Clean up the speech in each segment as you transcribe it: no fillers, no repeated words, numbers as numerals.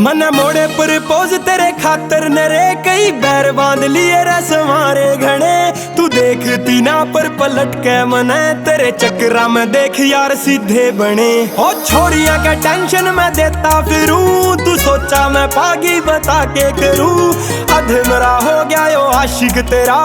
मने मोड़े प्रपोज तेरे खातर नरे कई बैर बांध लिए रे समारे घने। तू देखती ना पर पलट के मने तेरे चक्रा में देख यार सीधे बने। ओ छोरियां का टेंशन मैं देता फिरूं, तू सोचा मैं पागी बता के करूं। अधमरा हो गया यो आशिक तेरा,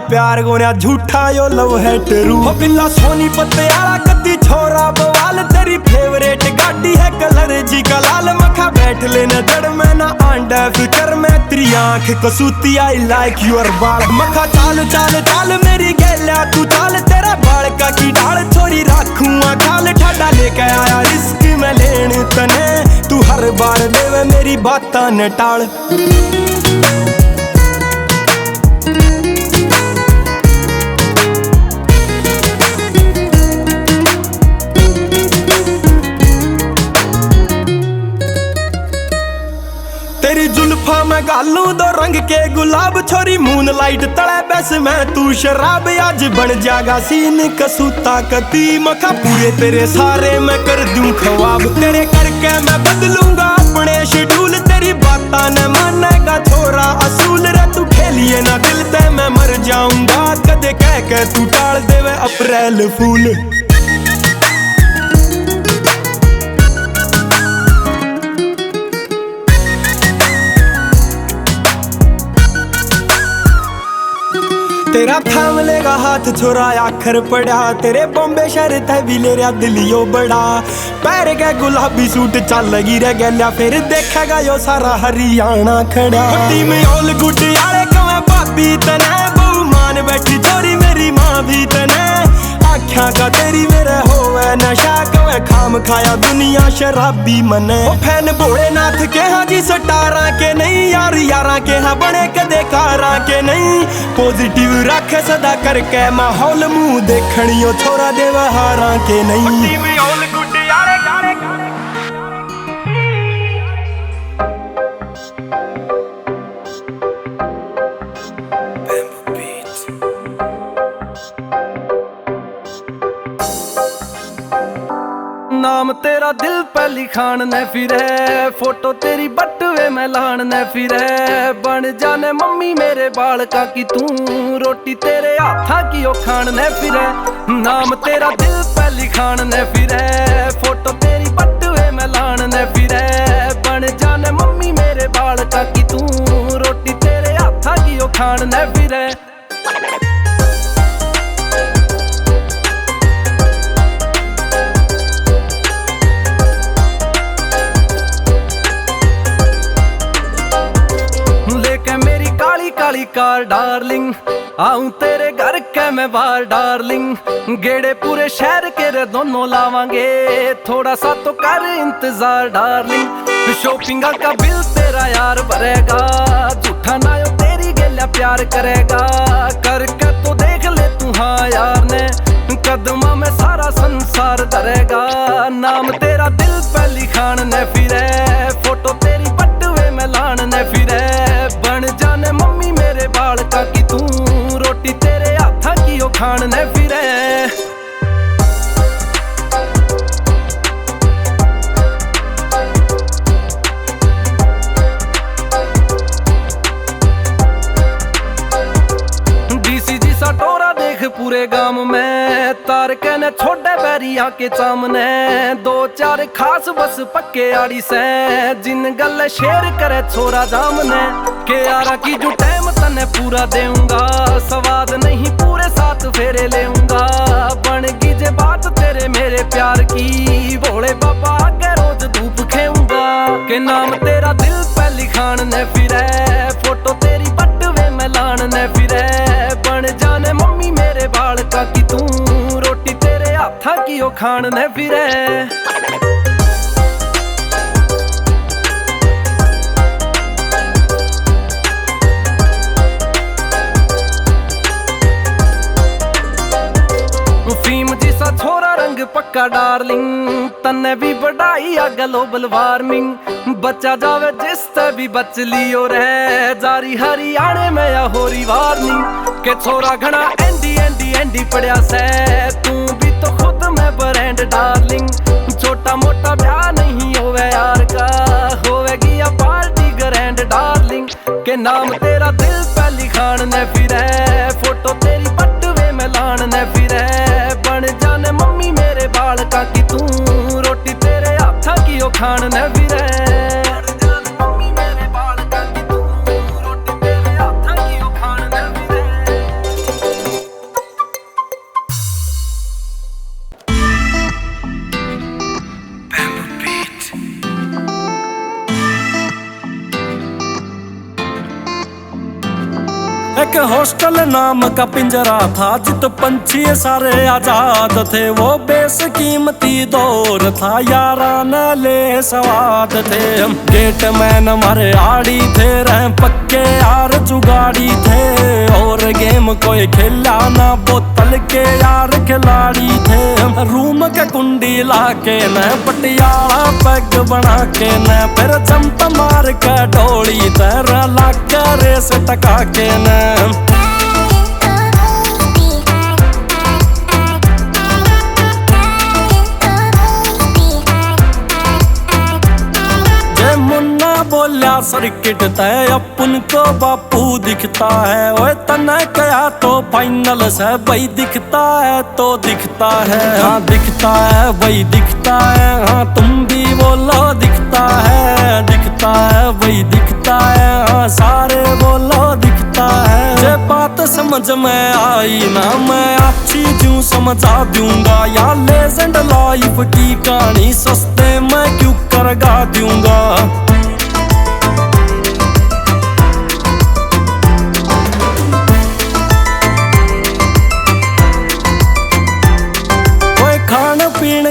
प्यार गोया झूठा यो लव है टरू। ओ बिल्ला सोनी पत्याला कद्दी छोरा बवाल, तेरी फेवरेट गाड़ी है कलर जी का लाल। मखा बैठ लेना जड़ में ना आंडा फिकर में, तेरी आंख कसूती आई लाइक यूर बाल। मखा चाल चाल चाल मेरी गैल्या तू चाल, तेरा बाल का की डाल छोरी राखूंगा खाल। ठाडा लेके आया रिस्क में लेन तने, तू हर बार देवे मेरी बातां न टाल। तेरी जुल्फा मैं गालू दो रंग के गुलाब, छोरी मून लाइट तले बस मैं तू शराब। आज बन जागा सीन कसूता कती, मखा पूरे तेरे सारे मैं कर दूं ख्वाब। तेरे करके मैं बदलूंगा अपने शेड्यूल, तेरी बातां न मानेगा छोरा असूल। रे तू खेलिए ना दिल ते मैं मर जाऊंगा, कदे कह के तू टाल देवे अप्रैल फूल। तेरा थाम लेगा हाथ छोरा आखर पड़ा, तेरे बॉम्बे शहर थे भी ले रहा दिलियो बड़ा। पैर के गुलाबी सूट चल लगी रह गया, फिर देखेगा यो सारा हरियाणा खड़ा। टीम ऑल गुड यारे कवे भाभी तने, बहु मान बैठी छोरी मेरी माँ भी तने। आख्या का तेरी मेरे होवे नशा, कवे खाम खाया दुनिया शराबी मने। ओ फैन भोलेनाथ के हाँ जी सटारा के नहीं, यार यारा के हाँ बने कदे कारा के नहीं। पॉजिटिव रखे सदा करके माहौल, मुंह देखनियो छोरा देवहारा के नहीं। नाम तेरा दिल पे लिखान ने फिरे, फोटो तेरी बटवे में लान ने फिरे। बन जाने मम्मी मेरे बाल का कि तू, रोटी तेरे हाथा की ओ खान ने फिरे। नाम तेरा दिल पे लिखान ने फिरे, फोटो तेरी बटवे में लान ने फिरे। बन जाने मम्मी मेरे बाल का कि तू, रोटी तेरे हाथा की ओ खान ने फिरे। काली कार डार्लिंग, आऊं तेरे घर के मैं बार डार्लिंग। गेड़े पूरे शहर के रे दोनों लावांगे, थोड़ा सा तो कर इंतजार डार्लिंग। शॉपिंग का बिल तेरा यार भरेगा, झूठा ना यो तेरी गेल्या प्यार करेगा। करके तो देख ले तू हाँ यार ने, कदमा में सारा संसार धरेगा। नाम तेरा दिल पे लिखान ने फिरे, फोटो तेरी बटवे में लान ने फिरे। बन जाने मम्मी मेरे बाल का कि तू, रोटी तेरे हाथा की ओ खान ने फिरे। डीसीजी सा टोरा देख पूरे गांव में, तार के ने छोड़े बैरिया के सामने। दो चार खास बस पक्के आड़ी से, जिन गल शेर करे छोरा जामने। के यारा की जो टाइम तने पूरा देऊंगा, स्वाद नहीं पूरे साथ फेरे लेऊंगा। बन गई जे बात तेरे मेरे प्यार की, भोले बाबा के रोज धूप खेऊंगा। के नाम तेरा दिल पे लिखान ने फिरे, फोटो तेरी बटवे में लान ने फिरे। बन जाने मम्मी मेरे बाल का कि तू, रोटी तेरे हाथा की ओ खान ने फिरे। फीम जिसा छोरा रंग पक्का डार्लिंग, तन्ने भी बढ़ाई आ ग्लोबल वार्मिंग। बच्चा जावे जिसते भी बच लियो रे, जारी हरियाणे में या होरी वार्निंग। के छोरा घना एंडी एंडी एंडी पड़िया से, तू भी तो खुद में ब्रांड डार्लिंग। छोटा मोटा ब्याह नहीं होवे यार का, होवेगी या के नाम तेरा दिल पे लिखान ने फिरे, फोटो तेरी पटवे में लान ने फिरे। बन जाने मम्मी मेरे बाल का कि तू, रोटी तेरे हाथा की ओ खान ने फिरे। एक हॉस्टल नाम का पिंजरा था जित पंछी सारे आजाद थे। वो बेशकीमती दौर था, याराना ले सवाद थे। गेट मैन हमारे आड़ी थे, रह पक्के यार जुगाड़ी थे। और गेम कोई खेला ना, बोतल के यार खिलाड़ी थे। रूम के कुंडी लाके न पटियाला पैग बना के न, फिर जंप मार के डोली तरह लाके रेस टका के न। बोलिया सर्किट तय अपन को बापू दिखता है। ओए तना कया तो फाइनल से भाई दिखता है तो दिखता है। हाँ दिखता है भाई दिखता है, हाँ तुम भी बोलो दिखता है। दिखता है भाई दिखता है, हाँ सारे बोलो दिखता है। जे बात समझ में आई ना, मैं अच्छी क्यों समझा दूंगा। या लेजेंड लाइफ की कहानी सस्ते में क्यों करगा दूंगा।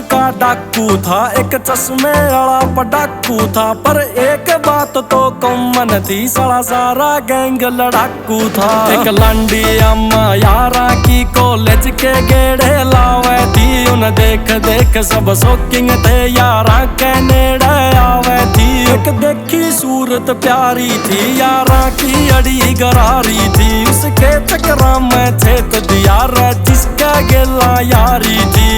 का डाकू था, एक चश्मे वाला पटाकू था। पर एक बात तो कॉमन थी, सारा सारा गैंग लड़ाकू था। एक लांडी अम्मा यारा की कॉलेज के गेड़े लावे थी। उन देख देख सब शौकिंग थे, यारा के नेड़े आवे थी। एक देखी सूरत प्यारी थी, यारा की अड़ी गरारी थी। उसके चक्रा में छेद दिया जिसका गेला यारी थी।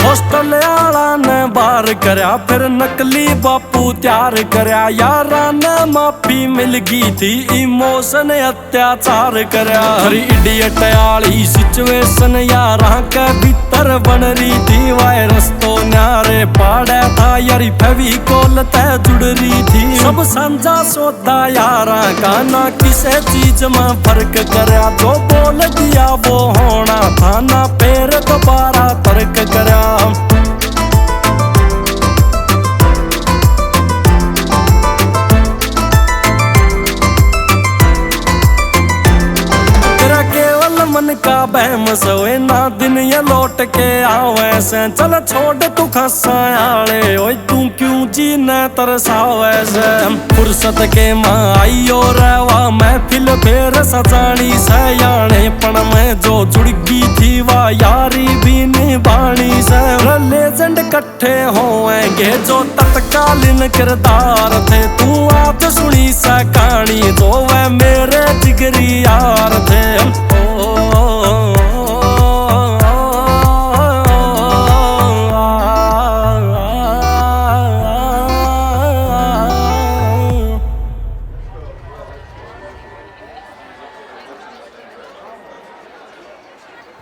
हॉस्टल आला ने बार करया, फिर नकली बापू तैयार करया। यारा ने माफी मिल गई थी, इमोशन अत्याचार करया। हर इडियट आली सिचुएशन यारा के भीतर बन रही थी। वायरस तो न्यारे पाड़ा था, यारी फेविकोल तय जुड़ रही थी। सब साझा सौदा यारा का, ना किसी चीज में फर्क करया। जो बोल दिया वो होना था, ना फिर दोबारा तर्क करया। मन का बहम सोए ना, दिन ये लौट के आवे से। चल छोड़ तू खसायाले, ओए तू क्यों जीने तरसावे से। फुर्सत के मां आई और रवा महफिल फेर सजानी से। याने पण में जो जुड़ गई थी, वा यारी भी निभानी से। लेजेंड कट्ठे होएंगे जो तत्कालीन किरदार थे। तू आप सुनी सा कहानी, जो वह मेरे जिगरी यार थे।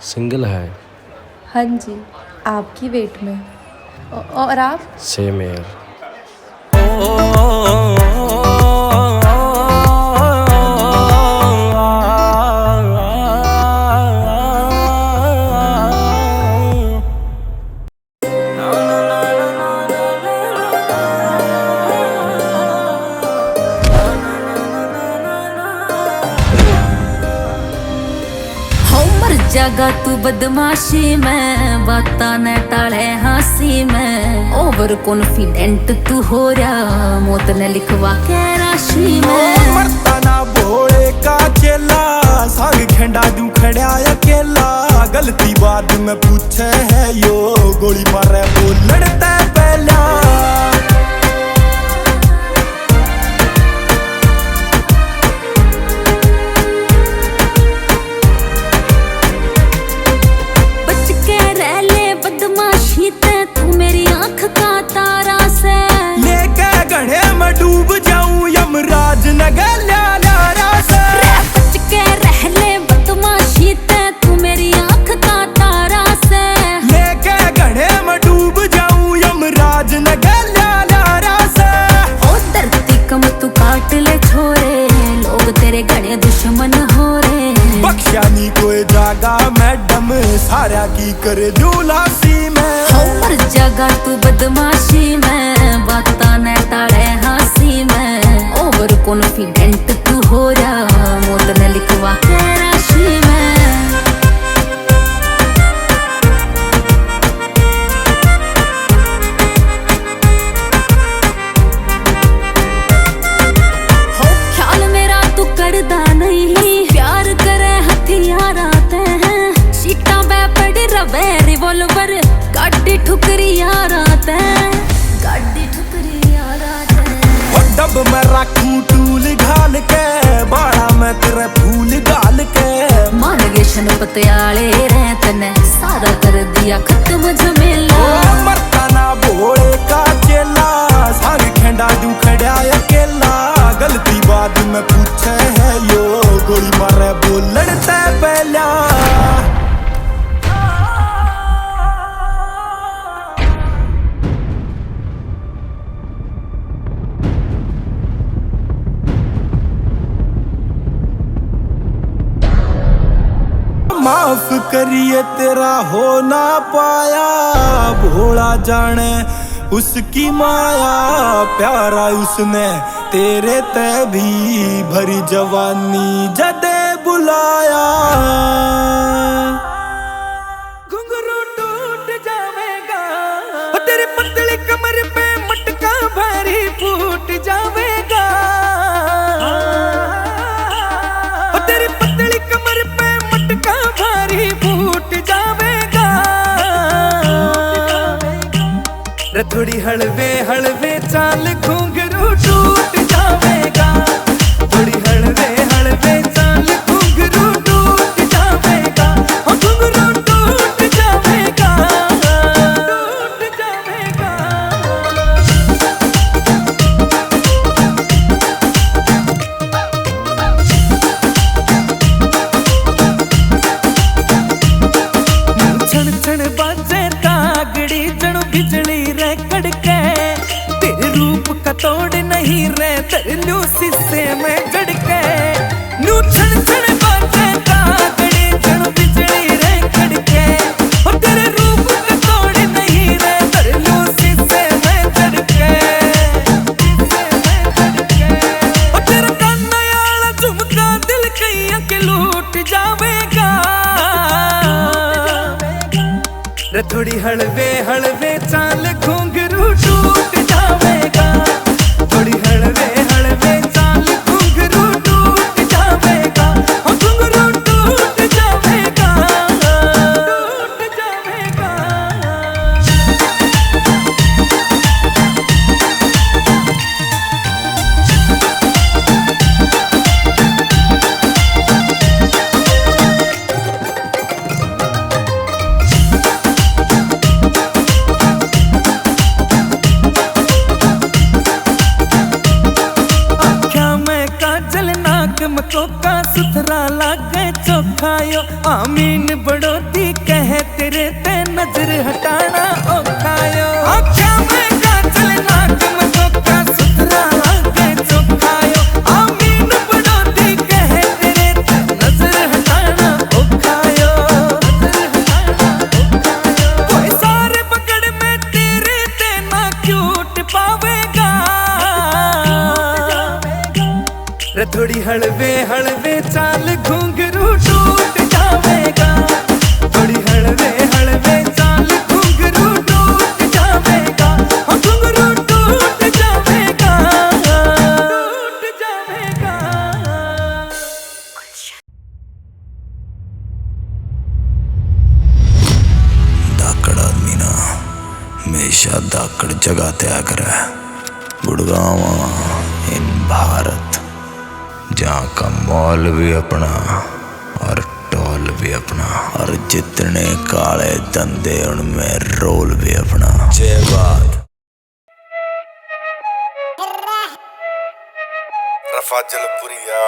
सिंगल है? हाँ जी, आपकी वेट में। और आप? सेम यार। जगा तू बदमाशी में, बाता न टाले हंसी में। ओवर कॉन्फिडेंट तू हो रहा, मौत ने लिखवा के राशि में। मरता ना भोले का चेला, साग खंडा दूं खड़ा अकेला। गलती बाद में पूछे है यो, गोली मारे वो लड़ता पहला। तू मेरी आंख का तारा से। लेके गढ़े में डूब जाऊं यमराज नगर ल्यारा से। बच के रह ले बदमाशी ते तू मेरी आंख का तारा से। लेके गढ़े में डूब जाऊं यमराज नगर ल्यारा से। ओ धरती कम तू काट ले छोरे, लोग तेरे घने दुश्मन हो रे। बख्शा नी कोई जागा मैडम, सारा की करे जुलासी में। हो मर जागा तू बदमाशी में, बाता न टाले हंसी में। ओवर कॉन्फिडेंट तू हो रहा, मौत न लिखवा के राशि में। हो ख्याल मेरा तू करदा नहीं, प्यार करे हथियार आते हैं। सीटा पे पड़ी रवे रिवॉल्वर, गाड़ी ठुकरी यार आते हैं, गाड़ी ठुकरी यार आते हैं। डब में रखूं टूल घाल के, बाड़ा में तेरे फूल गाल के। मान गए शन पतियाले रहत ने, सारा कर दिया खत्म झमेला। ओ मरता ना भोले का चेला, संग खेंडा दू खड़ा अकेला। गलती बाद में पूछे है यो, गोली मारे बोलण ते पहला। माफ करिए तेरा हो ना पाया, भोला जाने उसकी माया। प्यारा उसने तेरे ते भी भरी जवानी जदे बुलाया। घुंघरू टूट जावेगा, तेरी पतली कमर पे मटका भारी फूट जावेगा। तेरी पतली कमर पे मटका भारी फूट जावेगा। रे थोड़ी हलवे हलवे चाल घुंघरू टूट जावेगा। थोड़ी हलवे हलवे चाल घुंघरू टूट जावेगा। घुंघरू टूट जावेगा, टूट जावेगा। छण छण बाजे तागड़ी, जणु बिजली रे कड़के। तेरे रूप का तोड़ नहीं रे, तरलू शीशे में जड़के। नू छण छण बाजे तागड़ी, जणु बिजली रे कड़के। और तेरे रूप का तोड़ नहीं रे, तरलू शीशे में जड़के। और तेरा काना याला झुमका दिल कैया के लूट जावेगा। रे थोड़ी हलवे हलवे चाल घुंघरू टूट जावेगा। थोड़ी हलवे हलवे चाल घुंघरू टूट जावेगा। घुंघरू टूट जावेगा, टूट जावेगा। मकोका सुथरा लागे चोखायो, आमीन बड़ोती कहे तेरे ते नजर हटाना औखायो। आँखों में काजल नाक मकोका सुथरा लागे चोखायो, आमीन बड़ोती कहे तेरे ते नजर हटाना औखायो। कोई सारे पकड़ में तेरे ते ना क्यूट पावेगा। रे थोड़ी हलवे हलवे चाल घुंघरू टूट जावेगा। थोड़ी हलवे हलवे चाल घुंघरू टूट जावेगा। घुंघरू टूट जावेगा, टूट जावेगा। धाकड़ आदमी ना हमेशा धाकड़ जगह त्याग करे। गुड़गांव इन भारत, जहाँ का मॉल भी अपना और टॉल भी अपना, और जितने काले धंधे उनमें रोल भी अपना। जय बात। रफाजलपुरिया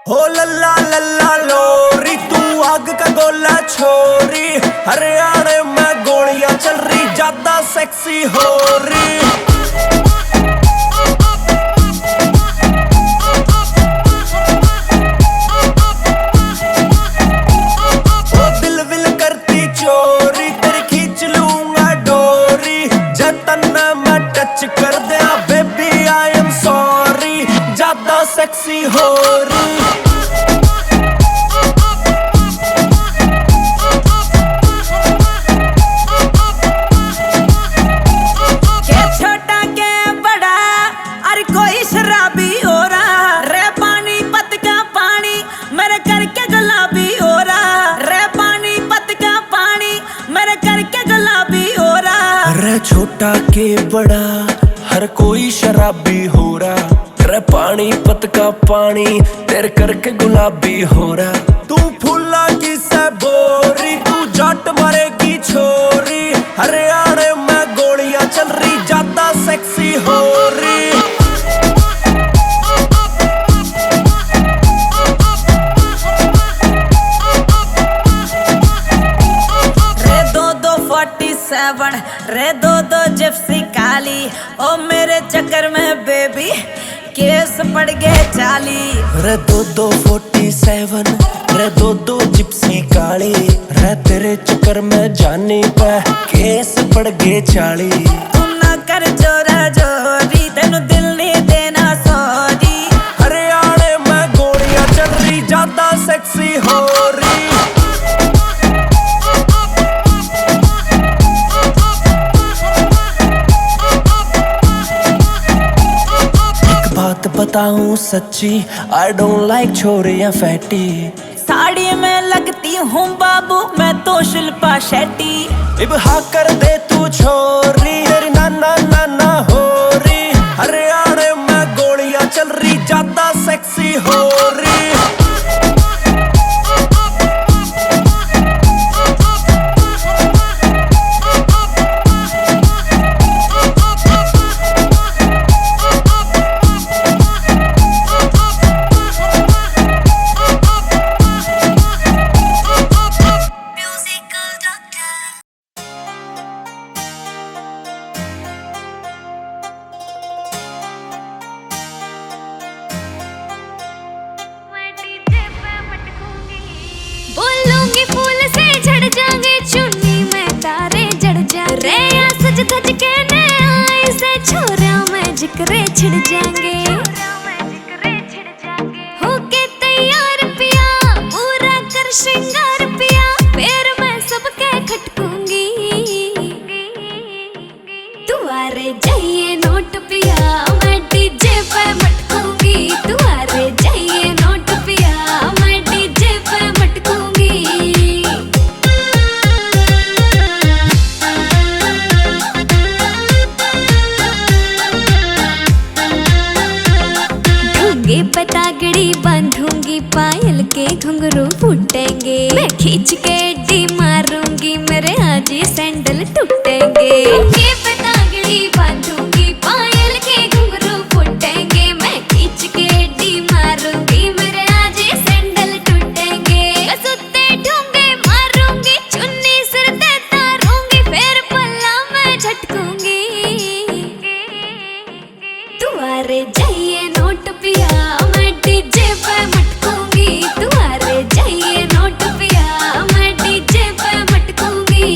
हो लल्ला लल्ला लोरी, तू आग का गोला छोरी, हरियाणा में गोलियां चल रही, ज्यादा सेक्सी हो रही। ओ दिल विल करती चोरी, तेरी खींच लूंगा डोरी, जतन मैं टच कर दिया बेबी आई एम सॉरी, ज्यादा सेक्सी हो रही। छोटा के बड़ा हर कोई शराबी हो रहा, रे पानी पत का पानी तेरे करके गुलाबी हो रहा। तू फूला की से बोरी, तू जट मरेगी छोरी, हरियाणा में गोलियां चल रही, ज्यादा सेक्सी हो रही। रे दो जिप्सी काली, ओ मेरे चक्कर में बेबी केस पड़ गए 40। रे 47, रे 2 जिप्सी काली, रे तेरे चक्कर में जानी पे केस पड़ गए 40। तुम ना कर जोरा जोरी, तेनू दिल नहीं देना सॉरी, हरियाणा में गोलियां चल रही, ज्यादा सेक्सी हो रही। बताऊं सच्ची, I don't like छोरियां फैटी, साड़ी में लगती हूँ बाबू मैं तो शिल्पा शेट्टी। इब हाँ कर दे तू छोरी, तेरी नाना नाना हो रही, हरियाणा में गोलियां चल रही, ज्यादा सेक्सी हो रही। बोलूंगी फूल से झड़ जाएंगे, चुन्नी में तारे जड़ जा रे, या सज धज के ने आई से छोरा में जिक्रे छिड़ जाएंगे। होके तैयार पिया, पूरा कर श्रृंगार पिया, पैर में सबके खटकूंगी, तुम्हारे जाइए नोट पिया, मैं डीजे पे मटकूंगी, तुम्हारे जाइए नोट पिया, मैं डीजे पे मटकूंगी। ढूंगे पतागड़ी बांधूंगी, पायल के घुंघरू फूटेंगे, मैं खींच के डी मारूंगी, मेरे आज ही सैंडल टूटेंगे। ढूंगे पतागड़ी बांधूंगी, पायल के घुंघरू फूटेंगे, मैं खींच के डी मारूंगी, मेरे आज ही सैंडल टूटेंगे। सुत्ते ढूंगे मारूंगी, चुन्नी सिर ते तारूंगी, फिर पल्ला मैं झटकूंगी, तुम्हारे जाइए नोट पिया, मैं डीजे पे मटकूंगी, तुम्हारे जाइए नोट पिया, मैं डीजे पे मटकूंगी।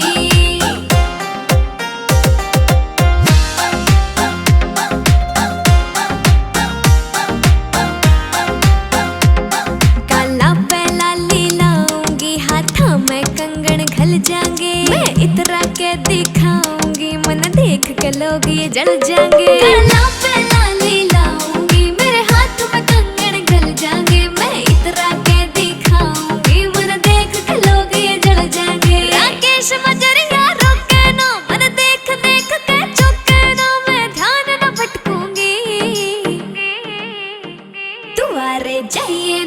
काला पे लाली लाऊंगी, हाथा में कंगन घल जाएंगे, मैं इतरा के दिखाऊंगी, मन देख के लोग ये जल जाएंगे। काला पे लाली लाऊंगी, मेरे हाथ में कंगन घल जाएंगे, मैं इतरा के दिखाऊंगी, मन देख के लोग ये जल जाएंगे। राकेश मजरिया रोके ना, मन देख देख के चौके ना, मैं ध्यान न भटकूंगी, तुम्हारे जाइए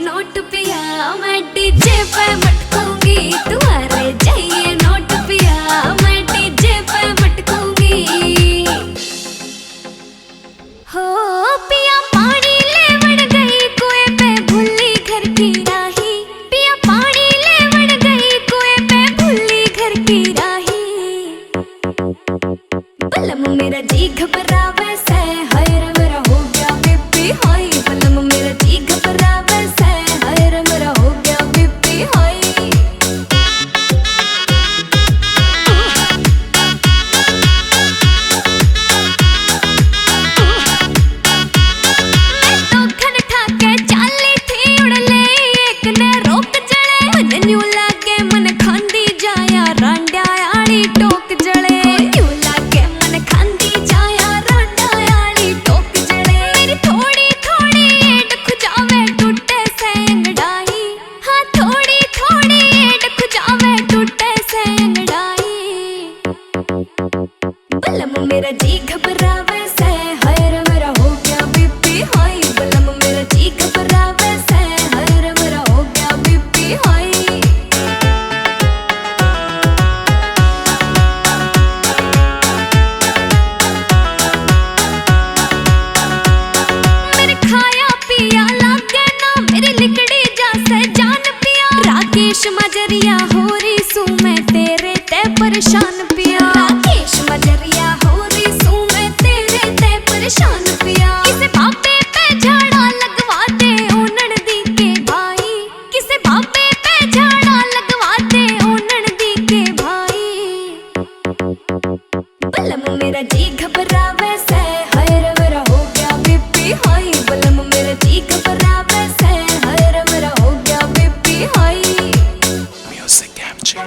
पे मटकूंगी, तुम्हारे चाहिए नोट पिया, मैं डीजे पे मटकूंगी। हो पिया पानी लेवड़ गई कुएं पे, भूली घर की राही। पिया पानी लेवड़ गई कुएं पे, भूली घर की राही। बलम मेरा जी घबरावे से, हाय रे मेरा हो गया बीपी हाई। बलम मेरा जी घबरावे से, हाय रे मेरा हो गया बीपी हाई। बलम मेरा जी घबरावे से, हाय रे मेरा हो गया बीपी हाई। बलम मेरा जी घबरावे से, हाय रे मेरा हो गया बीपी हाई। मेरे खाया पिया लागे ना, मेरी लिकड़ी जैसे जान पिया। राकेश मजरिया हो रही सू मैं तेरे ते परेशान पिया। राकेश मजरिया हो रही सू मैं तेरे ते परेशान पिया। किसे बाबे पे झाड़ा लगवा दे ओ ननदी के भाई। किसे बाबे पे झाड़ा लगवा दे ओ ननदी के भाई। बलम मेरा जी घबरावे से, हाय रे मेरा हो गया बीपी हाई। बलम मेरा जी घबरावे से, हाय रे मेरा हो गया बीपी हाई। Music MG.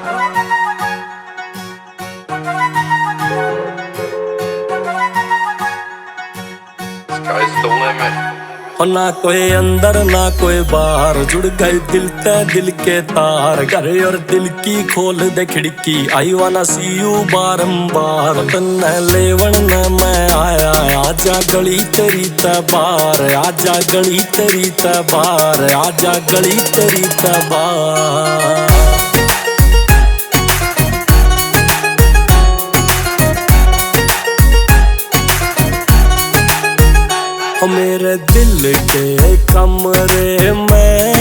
और ना कोई अंदर ना कोई बाहर, जुड़ गए दिल ते दिल के तार। घर और दिल की खोल दे खिड़की, आई वाना सी यू बारंबार। तन्ने लेवन न मैं आया, आजा गली तेरी तबार। आजा गली तेरी तबार, आजा गली तेरी तबार। मेरे दिल के कमरे में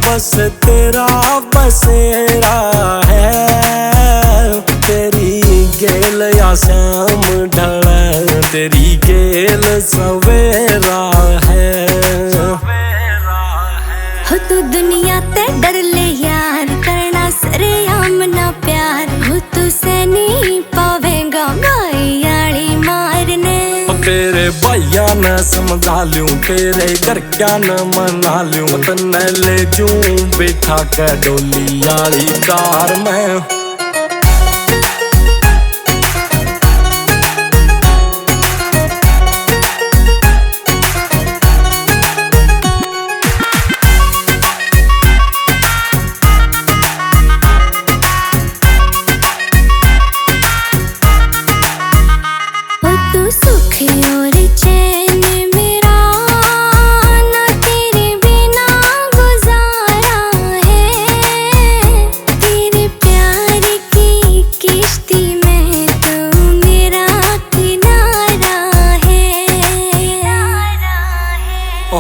बस तेरा बसेरा है। तेरी गेल या शाम ढले, तेरी गेल सवेरा है। हो तू दुनिया ते डर ले यार, करना सरेआम ना प्यार। हो तू से नहीं पावेगा भाई यारी मारने। तेरे भैया न समझा लूं, तेरे घर क्या न मना लूं। तन्ने ले जूं बैठा के डोली यारी कार में।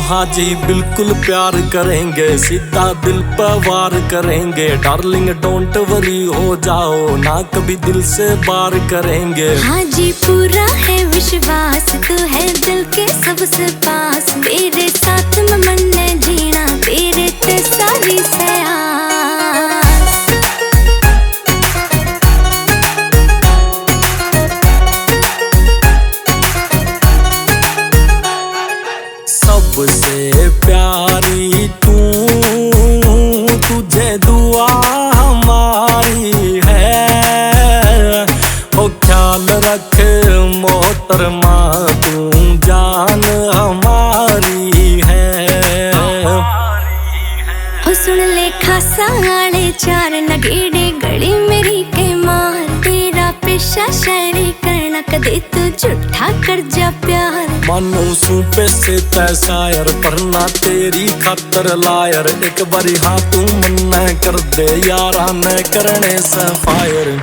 हाँ जी बिल्कुल प्यार करेंगे, सीधा दिल पर वार करेंगे। डार्लिंग डोंट वरी हो जाओ ना, कभी दिल से बार करेंगे। हाँ जी पूरा है विश्वास, तू है दिल के सबसे पास। मेरे साथ में मन ने जीना, तेरे ते सारी सयास। सबसे प्यारी तू, तुझे दुआ हमारी है। ओ ख्याल रख मोहतरमा, तू जान हमारी है। ओ सुन ले खासा आले चार, नगेड़े गली मेरी के मार। तेरा पेशा शायरी करना, ना कदे तू झूठा कर जा प्यार। मानू सूपे से तैसायर करना तेरी खातर लायर, एक बारी हाँ तू मन्ना कर दे यारा न करने से फायर।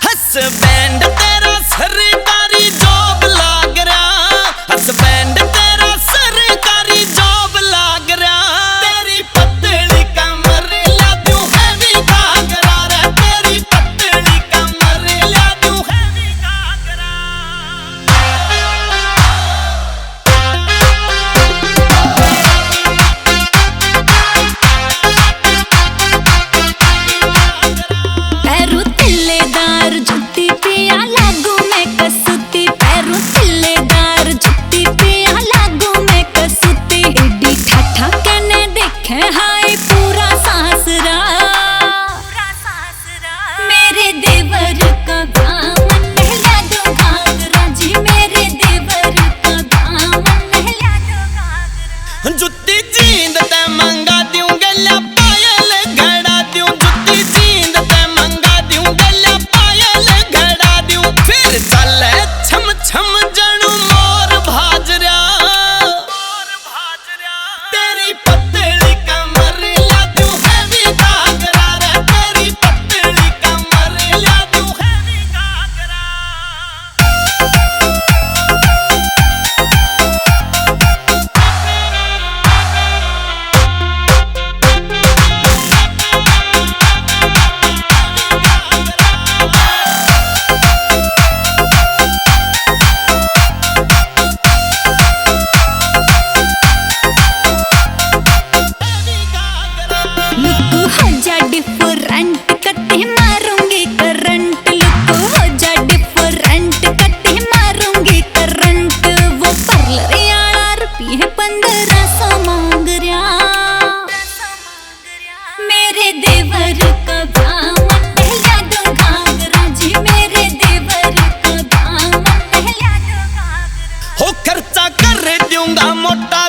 हसबैंड तेरा सरकारी जॉब लाग रहा, हसबैंड तेरा सरकारी जॉब लाग रहा। तेरी पतली कमर ला दूं हैवी घाघरा रे, तेरी पतली कमर ला दूं हैवी घाघरा। पैरों तिल्लेदार जुत्ती पिया लागू मैं कसूती, पैरों तिल्लेदार जुत्ती पिया लागू मैं कसूती। एडी ठाठा कहने देखे हाय पूरा सासरा, मेरे देवर का दामन नहला दो घाघरा जी, मेरे देवर का दामन नहला दो घाघरा। जुत्ती जींद ते मंगा दूं गला पायल घड़ा दूं, जुत्ती जींद ते मंगा दूं गला पायल घड़ा दूं। फिर चले छम छम जणू मोर भाजरा, तेरी पतली कमर ला दूं हैवी घाघरा रे, तेरी पतली कमर ला दूं हैवी घाघरा। लुक हो जा डिफरेंट कते मारूंगी करंट, लुक हो जा डिफरेंट कते मारूंगी करंट। वो पार्लर याला रुपये 1500 मांग रहा, मेरे देवर का दामन नहला दो घाघरा जी, मेरे देवर का दामन नहला दो घाघरा। हो खर्चा कर दूंगा मोटा